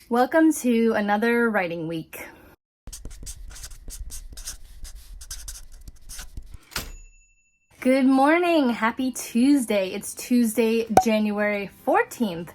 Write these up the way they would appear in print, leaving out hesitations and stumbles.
Welcome to another writing week. Good morning, happy Tuesday. It's Tuesday, January 14th,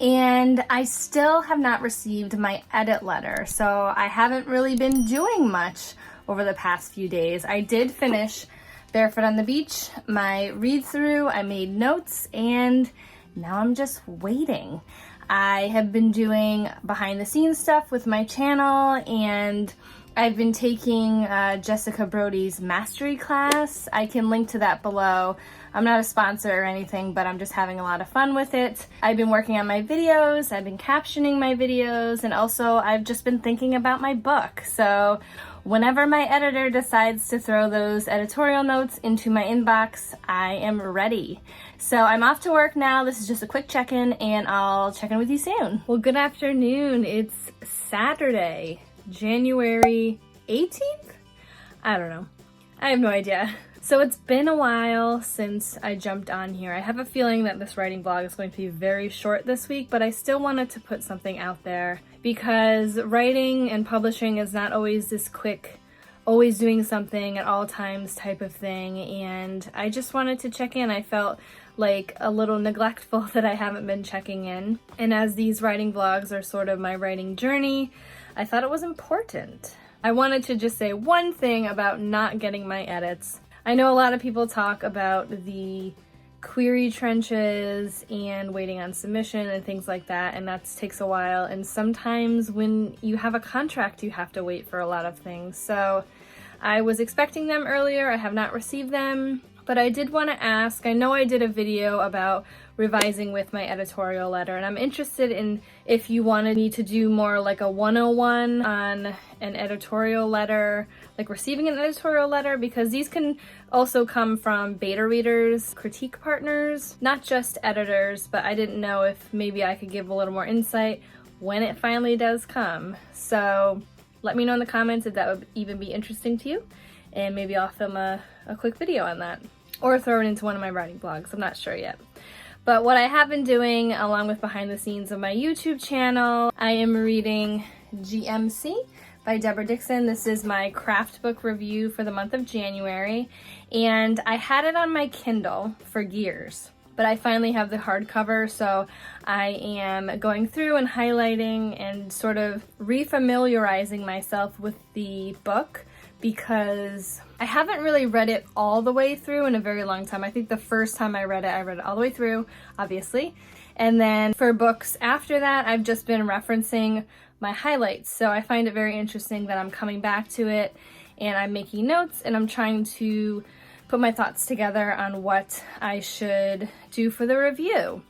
and I still have not received my edit letter, so I haven't really been doing much over the past few days. I did finish Barefoot on the Beach, my read through, I made notes, and now I'm just waiting. I have been doing behind the scenes stuff with my channel, and I've been taking Jessica Brody's mastery class. I can link to that below. I'm not a sponsor or anything, but I'm just having a lot of fun with it. I've been working on my videos, I've been captioning my videos, and also I've just been thinking about my book. So whenever my editor decides to throw those editorial notes into my inbox, I am ready. So I'm off to work now. This is just a quick check-in, and I'll check in with you soon. Well, good afternoon. It's Saturday, January 18th? I don't know. I have no idea. So it's been a while since I jumped on here. I have a feeling that this writing blog is going to be very short this week, but I still wanted to put something out there because writing and publishing is not always this quick, always doing something at all times type of thing, and I just wanted to check in. I felt like a little neglectful that I haven't been checking in, and as these writing vlogs are sort of my writing journey, I thought it was important. I wanted to just say one thing about not getting my edits. I know a lot of people talk about the query trenches and waiting on submission and things like that, and that takes a while, and sometimes when you have a contract you have to wait for a lot of things. So I was expecting them earlier, I have not received them, but I did want to ask. I know I did a video about revising with my editorial letter, and I'm interested in if you wanted me to do more like a 101 on an editorial letter, like receiving an editorial letter, because these can also come from beta readers, critique partners, not just editors, but I didn't know if maybe I could give a little more insight when it finally does come. So let me know in the comments if that would even be interesting to you, and maybe I'll film a quick video on that, or throw it into one of my writing blogs. I'm not sure yet. But what I have been doing, along with behind the scenes of my YouTube channel, I am reading GMC by Deborah Dixon. This is my craft book review for the month of January, and I had it on my Kindle for years, but I finally have the hardcover, so I am going through and highlighting and sort of refamiliarizing myself with the book, because I haven't really read it all the way through in a very long time. I think the first time I read it all the way through, obviously. And then for books after that, I've just been referencing my highlights. So I find it very interesting that I'm coming back to it and I'm making notes and I'm trying to put my thoughts together on what I should do for the review.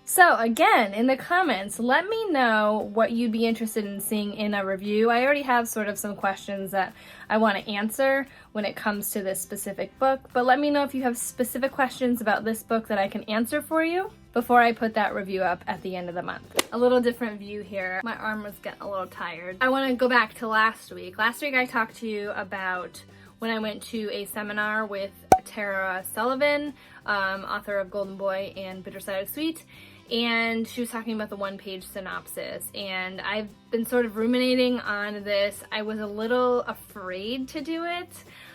So again, in the comments, let me know what you'd be interested in seeing in a review. I already have sort of some questions that I want to answer when it comes to this specific book, but let me know if you have specific questions about this book that I can answer for you before I put that review up at the end of the month. A little different view here. My arm was getting a little tired. I want to go back to last week. Last week I talked to you about when I went to a seminar with Tara Sullivan, author of Golden Boy and Bitter Side of Sweet, and she was talking about the one-page synopsis, and I've been sort of ruminating on this. I was a little afraid to do it.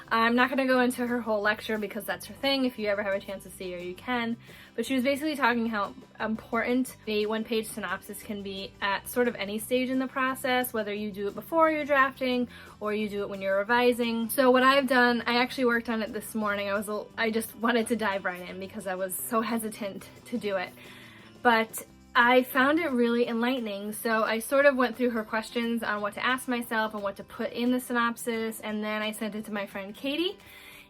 I'm not going to go into her whole lecture because that's her thing. If you ever have a chance to see her, you can. But she was basically talking how important a one-page synopsis can be at sort of any stage in the process, whether you do it before you're drafting or you do it when you're revising. So what I've done, I actually worked on it this morning. I just wanted to dive right in because I was so hesitant to do it. But I found it really enlightening, so I sort of went through her questions on what to ask myself and what to put in the synopsis, and then I sent it to my friend Katie,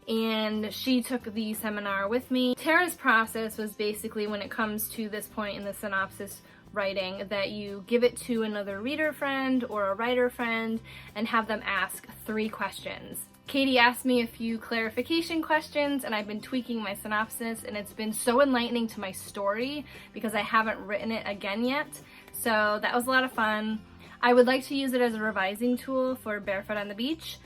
and she took the seminar with me. Tara's process was basically, when it comes to this point in the synopsis writing, that you give it to another reader friend or a writer friend and have them ask 3 questions. Katie asked me a few clarification questions, and I've been tweaking my synopsis, and it's been so enlightening to my story because I haven't written it again yet. So that was a lot of fun. I would like to use it as a revising tool for Barefoot on the Beach,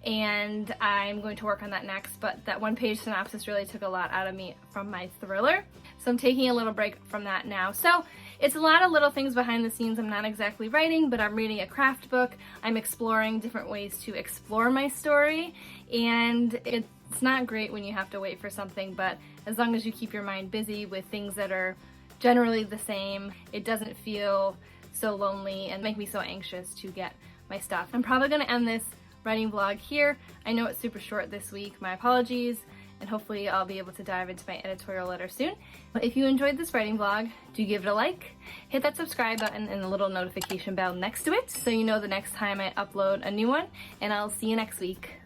and I'm going to work on that next, but that one-page synopsis really took a lot out of me from my thriller. So I'm taking a little break from that now. So It's a lot of little things behind the scenes. I'm not exactly writing, but I'm reading a craft book. I'm exploring different ways to explore my story, and it's not great when you have to wait for something, but as long as you keep your mind busy with things that are generally the same, it doesn't feel so lonely and make me so anxious to get my stuff. I'm probably going to end this writing vlog here. I know it's super short this week, my apologies, and hopefully I'll be able to dive into my editorial letter soon. But if you enjoyed this writing vlog, do give it a like, hit that subscribe button and the little notification bell next to it so you know the next time I upload a new one, and I'll see you next week.